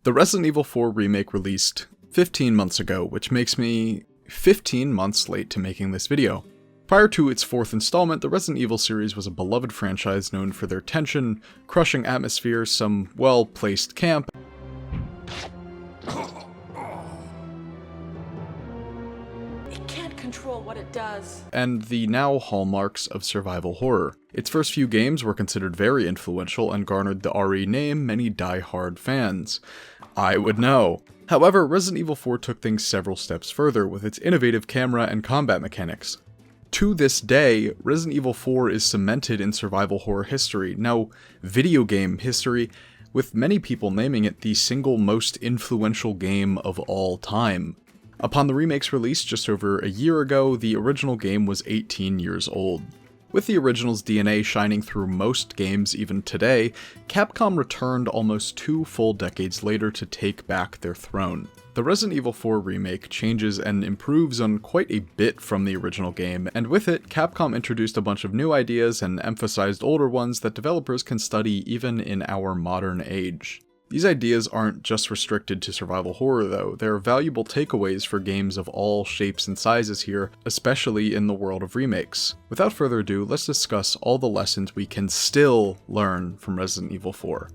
The Resident Evil 4 Remake released 15 months ago, which makes me 15 months late to making this video. Prior to its fourth installment, the Resident Evil series was a beloved franchise known for their tension, crushing atmosphere, some well-placed camp, control what it does, and the now hallmarks of survival horror. Its first few games were considered very influential and garnered the RE name many die-hard fans. I would know. However, Resident Evil 4 took things several steps further with its innovative camera and combat mechanics. To this day, Resident Evil 4 is cemented in survival horror history, no, video game history, with many people naming it the single most influential game of all time. Upon the remake's release just over a year ago, the original game was 18 years old. With the original's DNA shining through most games even today, Capcom returned almost 2 full decades later to take back their throne. The Resident Evil 4 remake changes and improves on quite a bit from the original game, and with it, Capcom introduced a bunch of new ideas and emphasized older ones that developers can study even in our modern age. These ideas aren't just restricted to survival horror though, they're valuable takeaways for games of all shapes and sizes here, especially in the world of remakes. Without further ado, let's discuss all the lessons we can still learn from Resident Evil 4.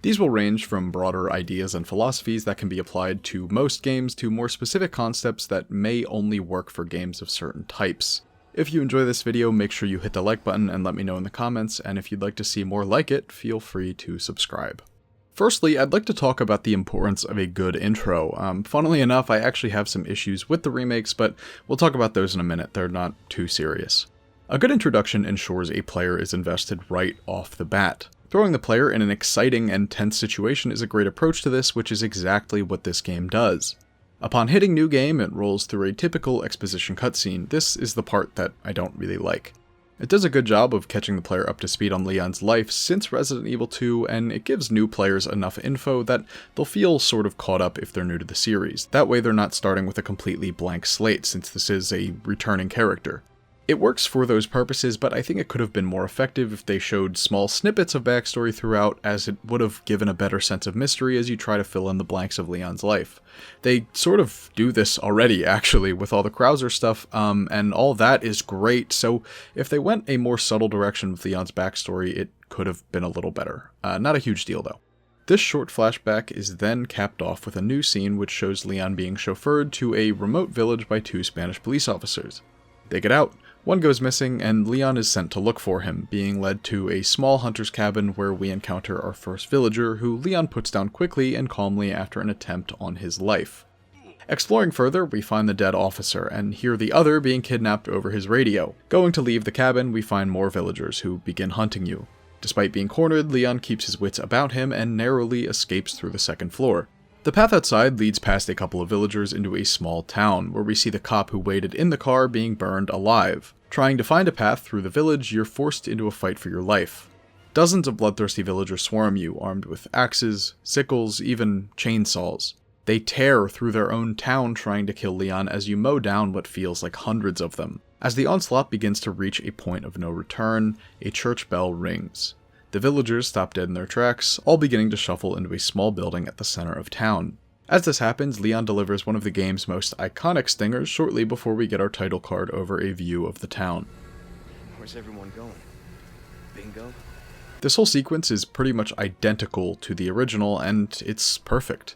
These will range from broader ideas and philosophies that can be applied to most games to more specific concepts that may only work for games of certain types. If you enjoy this video, make sure you hit the like button and let me know in the comments, and if you'd like to see more like it, feel free to subscribe. Firstly, I'd like to talk about the importance of a good intro. Funnily enough, I actually have some issues with the remakes, but we'll talk about those in a minute, they're not too serious. A good introduction ensures a player is invested right off the bat. Throwing the player in an exciting and tense situation is a great approach to this, which is exactly what this game does. Upon hitting New Game, it rolls through a typical exposition cutscene. This is the part that I don't really like. It does a good job of catching the player up to speed on Leon's life since Resident Evil 2, and it gives new players enough info that they'll feel sort of caught up if they're new to the series. That way they're not starting with a completely blank slate, since this is a returning character. It works for those purposes, but I think it could have been more effective if they showed small snippets of backstory throughout, as it would have given a better sense of mystery as you try to fill in the blanks of Leon's life. They sort of do this already, actually, with all the Krauser stuff, and all that is great, so if they went a more subtle direction with Leon's backstory, it could have been a little better. Not a huge deal, though. This short flashback is then capped off with a new scene which shows Leon being chauffeured to a remote village by 2 Spanish police officers. They get out. One goes missing, and Leon is sent to look for him, being led to a small hunter's cabin where we encounter our first villager, who Leon puts down quickly and calmly after an attempt on his life. Exploring further, we find the dead officer, and hear the other being kidnapped over his radio. Going to leave the cabin, we find more villagers, who begin hunting you. Despite being cornered, Leon keeps his wits about him and narrowly escapes through the second floor. The path outside leads past a couple of villagers into a small town, where we see the cop who waited in the car being burned alive. Trying to find a path through the village, you're forced into a fight for your life. Dozens of bloodthirsty villagers swarm you, armed with axes, sickles, even chainsaws. They tear through their own town trying to kill Leon as you mow down what feels like hundreds of them. As the onslaught begins to reach a point of no return, a church bell rings. The villagers stop dead in their tracks, all beginning to shuffle into a small building at the center of town. As this happens, Leon delivers one of the game's most iconic stingers shortly before we get our title card over a view of the town. Where's everyone going? Bingo? This whole sequence is pretty much identical to the original, and it's perfect.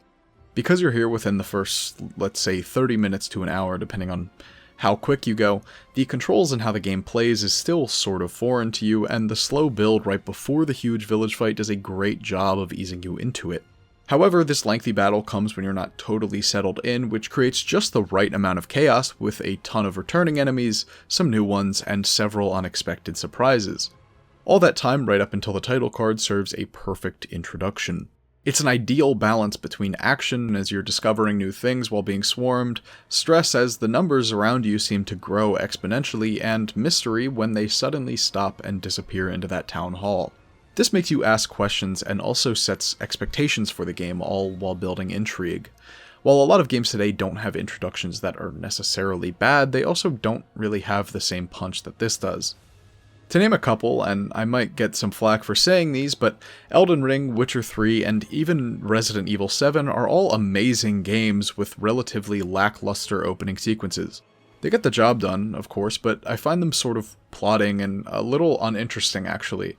Because you're here within the first, let's say, 30 minutes to an hour, depending on how quick you go, the controls and how the game plays is still sort of foreign to you, and the slow build right before the huge village fight does a great job of easing you into it. However, this lengthy battle comes when you're not totally settled in, which creates just the right amount of chaos with a ton of returning enemies, some new ones, and several unexpected surprises. All that time right up until the title card serves a perfect introduction. It's an ideal balance between action as you're discovering new things while being swarmed, stress as the numbers around you seem to grow exponentially, and mystery when they suddenly stop and disappear into that town hall. This makes you ask questions and also sets expectations for the game, all while building intrigue. While a lot of games today don't have introductions that are necessarily bad, they also don't really have the same punch that this does. To name a couple, and I might get some flack for saying these, but Elden Ring, Witcher 3, and even Resident Evil 7 are all amazing games with relatively lackluster opening sequences. They get the job done, of course, but I find them sort of plodding and a little uninteresting actually.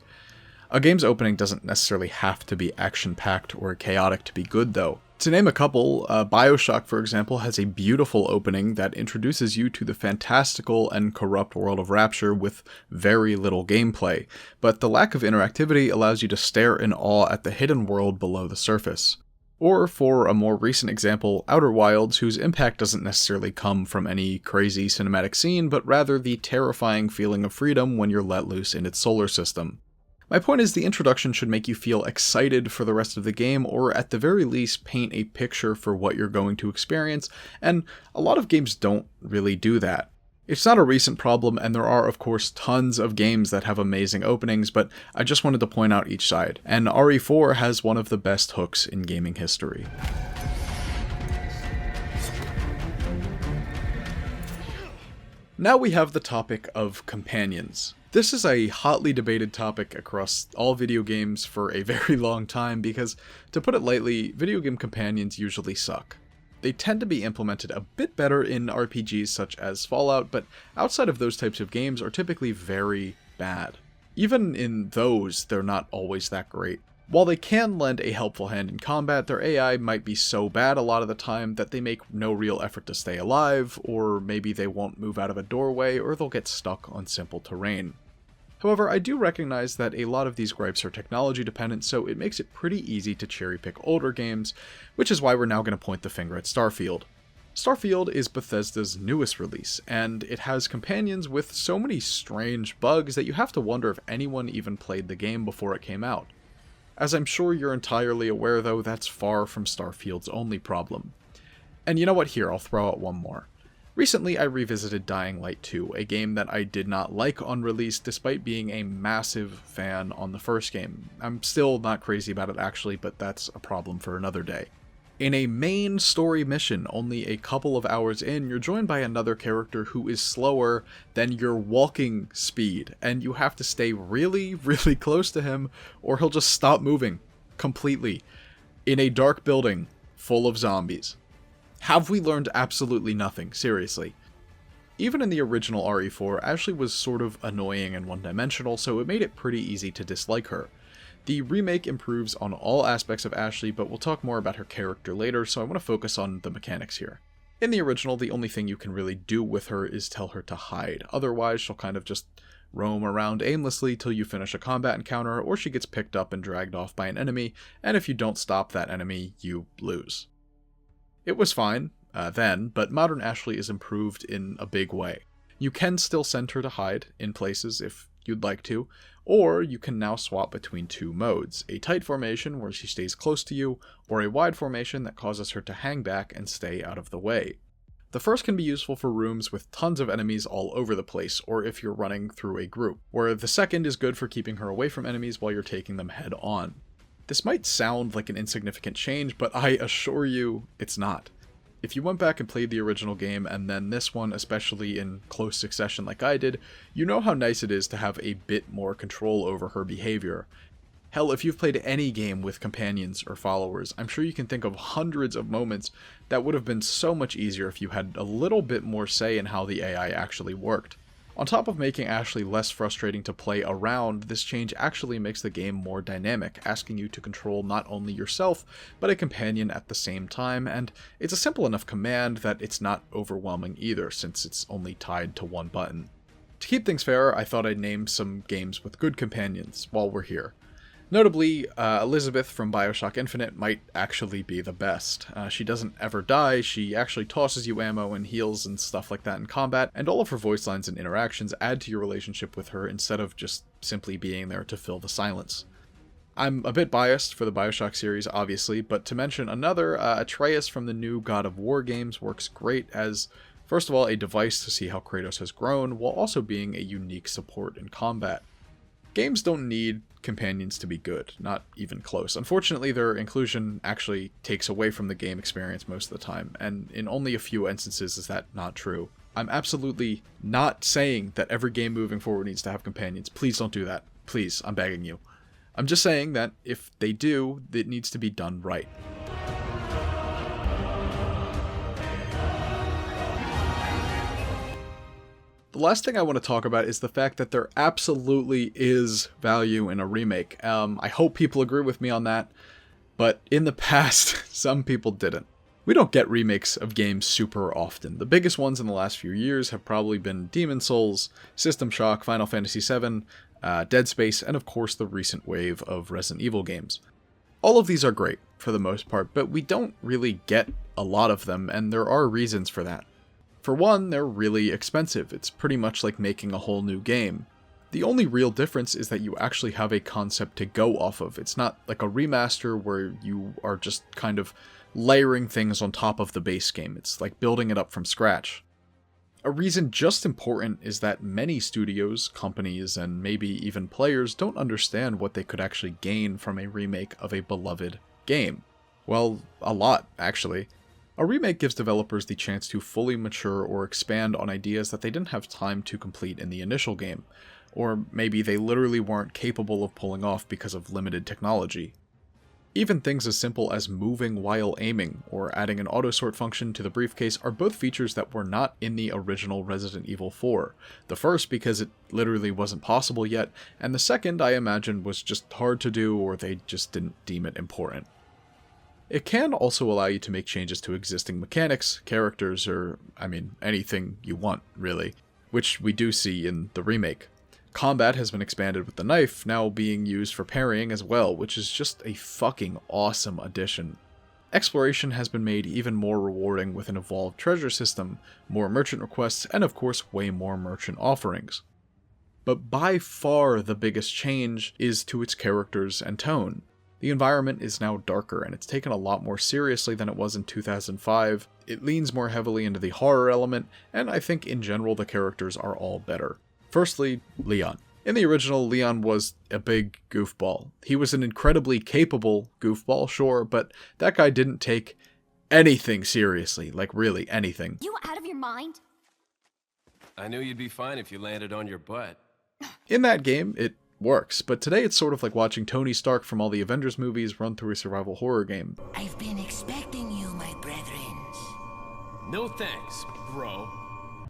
A game's opening doesn't necessarily have to be action-packed or chaotic to be good though. To name a couple, Bioshock, for example, has a beautiful opening that introduces you to the fantastical and corrupt world of Rapture with very little gameplay, but the lack of interactivity allows you to stare in awe at the hidden world below the surface. Or, for a more recent example, Outer Wilds, whose impact doesn't necessarily come from any crazy cinematic scene, but rather the terrifying feeling of freedom when you're let loose in its solar system. My point is the introduction should make you feel excited for the rest of the game, or at the very least paint a picture for what you're going to experience, and a lot of games don't really do that. It's not a recent problem, and there are of course tons of games that have amazing openings, but I just wanted to point out each side, and RE4 has one of the best hooks in gaming history. Now we have the topic of companions. This is a hotly debated topic across all video games for a very long time because, to put it lightly, video game companions usually suck. They tend to be implemented a bit better in RPGs such as Fallout, but outside of those types of games are typically very bad. Even in those, they're not always that great. While they can lend a helpful hand in combat, their AI might be so bad a lot of the time that they make no real effort to stay alive, or maybe they won't move out of a doorway, or they'll get stuck on simple terrain. However, I do recognize that a lot of these gripes are technology dependent, so it makes it pretty easy to cherry pick older games, which is why we're now going to point the finger at Starfield. Starfield is Bethesda's newest release, and it has companions with so many strange bugs that you have to wonder if anyone even played the game before it came out. As I'm sure you're entirely aware though, that's far from Starfield's only problem. And you know what, here, I'll throw out one more. Recently, I revisited Dying Light 2, a game that I did not like on release despite being a massive fan on the first game. I'm still not crazy about it actually, but that's a problem for another day. In a main story mission, only a couple of hours in, you're joined by another character who is slower than your walking speed, and you have to stay really, really close to him, or he'll just stop moving completely in a dark building full of zombies. Have we learned absolutely nothing? Seriously. Even in the original RE4, Ashley was sort of annoying and one-dimensional, so it made it pretty easy to dislike her. The remake improves on all aspects of Ashley, but we'll talk more about her character later, so I want to focus on the mechanics here. In the original, the only thing you can really do with her is tell her to hide. Otherwise, she'll kind of just roam around aimlessly till you finish a combat encounter, or she gets picked up and dragged off by an enemy, and if you don't stop that enemy, you lose. It was fine then, but modern Ashley is improved in a big way. You can still send her to hide in places if you'd like to, or you can now swap between two modes, a tight formation where she stays close to you, or a wide formation that causes her to hang back and stay out of the way. The first can be useful for rooms with tons of enemies all over the place, or if you're running through a group, where the second is good for keeping her away from enemies while you're taking them head on. This might sound like an insignificant change, but I assure you, it's not. If you went back and played the original game, and then this one, especially in close succession like I did, you know how nice it is to have a bit more control over her behavior. Hell, if you've played any game with companions or followers, I'm sure you can think of hundreds of moments that would have been so much easier if you had a little bit more say in how the AI actually worked. On top of making Ashley less frustrating to play around, this change actually makes the game more dynamic, asking you to control not only yourself, but a companion at the same time, and it's a simple enough command that it's not overwhelming either, since it's only tied to one button. To keep things fair, I thought I'd name some games with good companions while we're here. Notably, Elizabeth from Bioshock Infinite might actually be the best. She doesn't ever die, she actually tosses you ammo and heals and stuff like that in combat, and all of her voice lines and interactions add to your relationship with her instead of just simply being there to fill the silence. I'm a bit biased for the Bioshock series, obviously, but to mention another, Atreus from the new God of War games works great as, first of all, a device to see how Kratos has grown, while also being a unique support in combat. Games don't need companions to be good, not even close. Unfortunately, their inclusion actually takes away from the game experience most of the time, and in only a few instances is that not true. I'm absolutely not saying that every game moving forward needs to have companions. Please don't do that. Please, I'm begging you. I'm just saying that if they do, it needs to be done right. The last thing I want to talk about is the fact that there absolutely is value in a remake. I hope people agree with me on that, but in the past, some people didn't. We don't get remakes of games super often. The biggest ones in the last few years have probably been Demon's Souls, System Shock, Final Fantasy VII, Dead Space, and of course the recent wave of Resident Evil games. All of these are great, for the most part, but we don't really get a lot of them, and there are reasons for that. For one, they're really expensive. It's pretty much like making a whole new game. The only real difference is that you actually have a concept to go off of. It's not like a remaster where you are just kind of layering things on top of the base game. It's like building it up from scratch. A reason just important is that many studios, companies, and maybe even players don't understand what they could actually gain from a remake of a beloved game. Well, a lot, actually. A remake gives developers the chance to fully mature or expand on ideas that they didn't have time to complete in the initial game, or maybe they literally weren't capable of pulling off because of limited technology. Even things as simple as moving while aiming, or adding an autosort function to the briefcase are both features that were not in the original Resident Evil 4. The first because it literally wasn't possible yet, and the second I imagine was just hard to do or they just didn't deem it important. It can also allow you to make changes to existing mechanics, characters, or, anything you want, really, which we do see in the remake. Combat has been expanded with the knife now being used for parrying as well, which is just a fucking awesome addition. Exploration has been made even more rewarding with an evolved treasure system, more merchant requests, and of course way more merchant offerings. But by far the biggest change is to its characters and tone. The environment is now darker, and it's taken a lot more seriously than it was in 2005. It leans more heavily into the horror element, and I think in general the characters are all better. Firstly, Leon. In the original, Leon was a big goofball. He was an incredibly capable goofball, sure, but that guy didn't take anything seriously, like really anything. You out of your mind? I knew you'd be fine if you landed on your butt. In that game, it works, but today it's sort of like watching Tony Stark from all the Avengers movies run through a survival horror game. I've been expecting you, my brethren. No thanks, bro.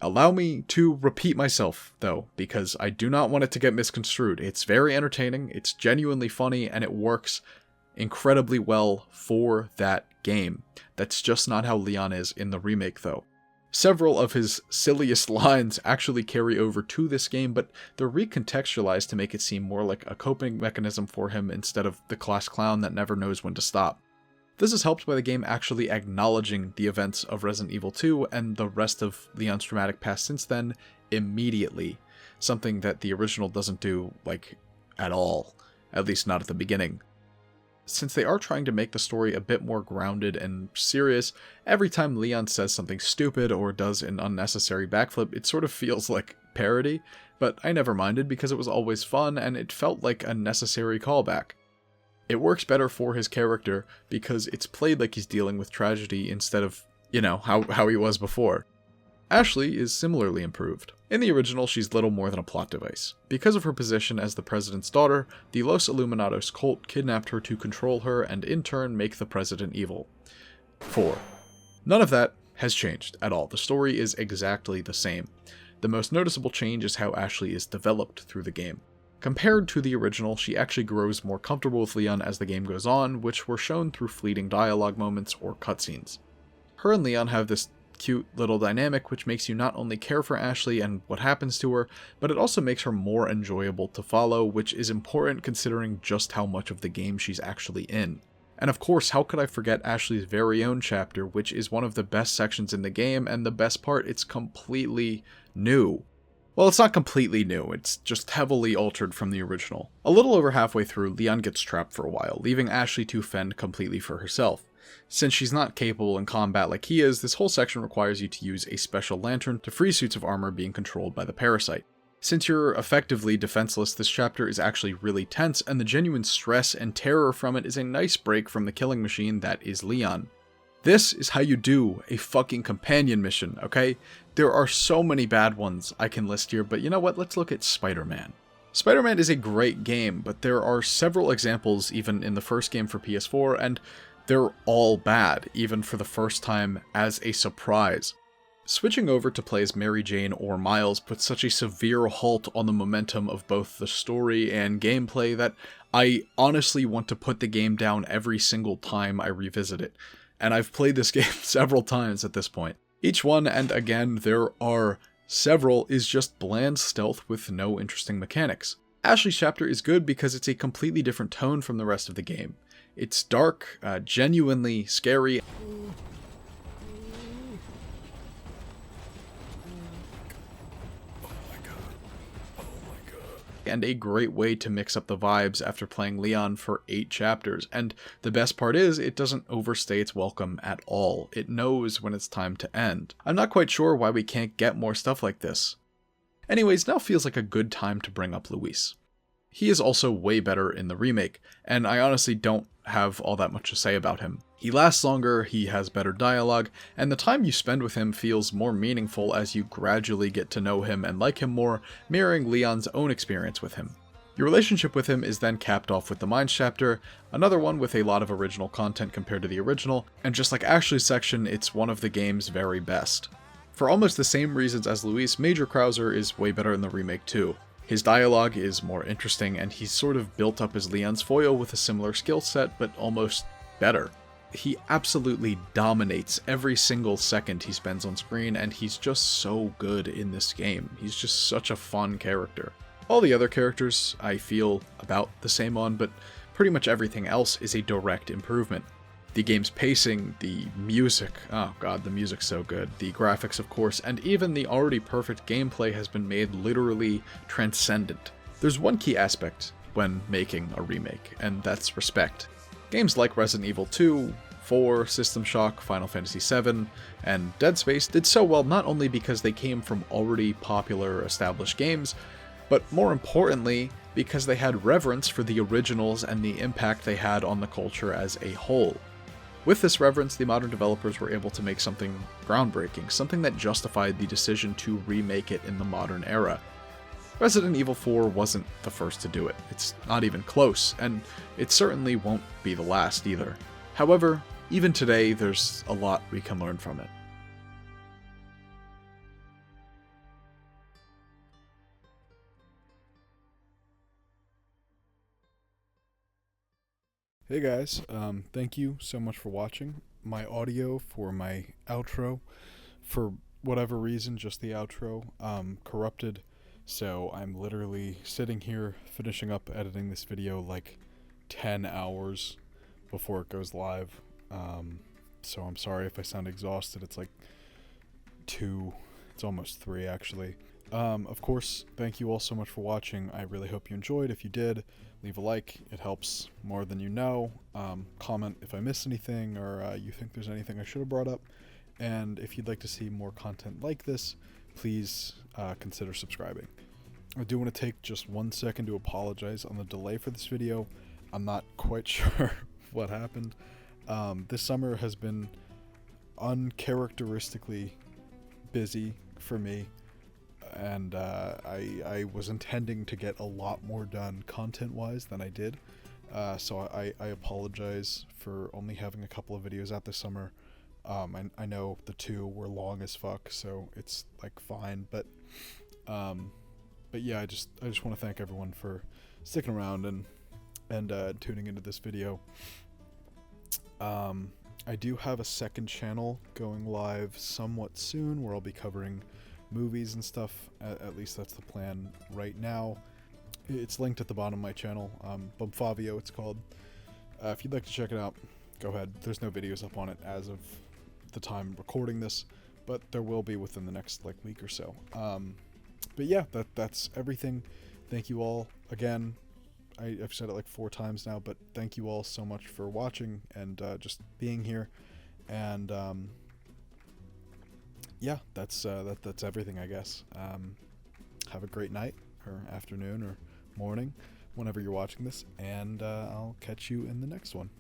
Allow me to repeat myself, though, because I do not want it to get misconstrued. It's very entertaining, it's genuinely funny, and it works incredibly well for that game. That's just not how Leon is in the remake, though. Several of his silliest lines actually carry over to this game, but they're recontextualized to make it seem more like a coping mechanism for him instead of the class clown that never knows when to stop. This is helped by the game actually acknowledging the events of Resident Evil 2 and the rest of Leon's traumatic past since then immediately, something that the original doesn't do, at all, at least not at the beginning. Since they are trying to make the story a bit more grounded and serious, every time Leon says something stupid or does an unnecessary backflip, it sort of feels like parody, but I never minded because it was always fun and it felt like a necessary callback. It works better for his character because it's played like he's dealing with tragedy instead of, how he was before. Ashley is similarly improved. In the original, she's little more than a plot device. Because of her position as the president's daughter, the Los Illuminados cult kidnapped her to control her and in turn make the president evil. 4. None of that has changed at all. The story is exactly the same. The most noticeable change is how Ashley is developed through the game. Compared to the original, she actually grows more comfortable with Leon as the game goes on, which were shown through fleeting dialogue moments or cutscenes. Her and Leon have this cute little dynamic which makes you not only care for Ashley and what happens to her, but it also makes her more enjoyable to follow, which is important considering just how much of the game she's actually in. And of course, how could I forget Ashley's very own chapter, which is one of the best sections in the game, and the best part, it's completely new. Well, it's not completely new, it's just heavily altered from the original. A little over halfway through, Leon gets trapped for a while, leaving Ashley to fend completely for herself. Since she's not capable in combat like he is, this whole section requires you to use a special lantern to free suits of armor being controlled by the parasite. Since you're effectively defenseless, this chapter is actually really tense, and the genuine stress and terror from it is a nice break from the killing machine that is Leon. This is how you do a fucking companion mission, okay? There are so many bad ones I can list here, but you know what? Let's look at Spider-Man. Spider-Man is a great game, but there are several examples even in the first game for PS4, and they're all bad, even for the first time as a surprise. Switching over to play as Mary Jane or Miles puts such a severe halt on the momentum of both the story and gameplay that I honestly want to put the game down every single time I revisit it. And I've played this game several times at this point. Each one, and again, there are several, is just bland stealth with no interesting mechanics. Ashley's chapter is good because it's a completely different tone from the rest of the game. It's dark, genuinely scary, and a great way to mix up the vibes after playing Leon for 8 chapters. And the best part is, it doesn't overstay its welcome at all. It knows when it's time to end. I'm not quite sure why we can't get more stuff like this. Anyways, now feels like a good time to bring up Luis. He is also way better in the remake, and I honestly don't have all that much to say about him. He lasts longer, he has better dialogue, and the time you spend with him feels more meaningful as you gradually get to know him and like him more, mirroring Leon's own experience with him. Your relationship with him is then capped off with the Mines chapter, another one with a lot of original content compared to the original, and just like Ashley's section, it's one of the game's very best. For almost the same reasons as Luis, Major Krauser is way better in the remake too. His dialogue is more interesting, and he's sort of built up as Leon's foil with a similar skill set, but almost better. He absolutely dominates every single second he spends on screen, and he's just so good in this game. He's just such a fun character. All the other characters I feel about the same on, but pretty much everything else is a direct improvement. The game's pacing, the music, oh god, the music's so good, the graphics of course, and even the already perfect gameplay has been made literally transcendent. There's one key aspect when making a remake, and that's respect. Games like Resident Evil 2, 4, System Shock, Final Fantasy VII, and Dead Space did so well not only because they came from already popular established games, but more importantly, because they had reverence for the originals and the impact they had on the culture as a whole. With this reverence, the modern developers were able to make something groundbreaking, something that justified the decision to remake it in the modern era. Resident Evil 4 wasn't the first to do it, it's not even close, and it certainly won't be the last either. However, even today, there's a lot we can learn from it. Hey guys, thank you so much for watching. My audio for my outro, for whatever reason, just the outro, corrupted, so I'm literally sitting here finishing up editing this video like 10 hours before it goes live, so I'm sorry if I sound exhausted. It's like 2, it's almost 3 actually. Of course, thank you all so much for watching. I really hope you enjoyed. If you did, leave a like. It helps more than you know. Comment if I missed anything or you think there's anything I should have brought up. And if you'd like to see more content like this, please consider subscribing. I do want to take just 1 second to apologize on the delay for this video. I'm not quite sure what happened. This summer has been uncharacteristically busy for me. And I was intending to get a lot more done content-wise than I did, so I apologize for only having a couple of videos out this summer. I know the 2 were long as fuck, so it's like fine, but yeah, I just want to thank everyone for sticking around and tuning into this video. I do have a second channel going live somewhat soon where I'll be covering movies and stuff, at least that's the plan right now. It's linked at the bottom of my channel, Bumfavio it's called. If you'd like to check it out, go ahead. There's no videos up on it as of the time recording this, but there will be within the next like week or so. But yeah, that's everything. Thank you all again. I've said it like 4 times now, but thank you all so much for watching and just being here. And yeah, that's everything, I guess. have a great night, or afternoon, or morning, whenever you're watching this, and I'll catch you in the next one.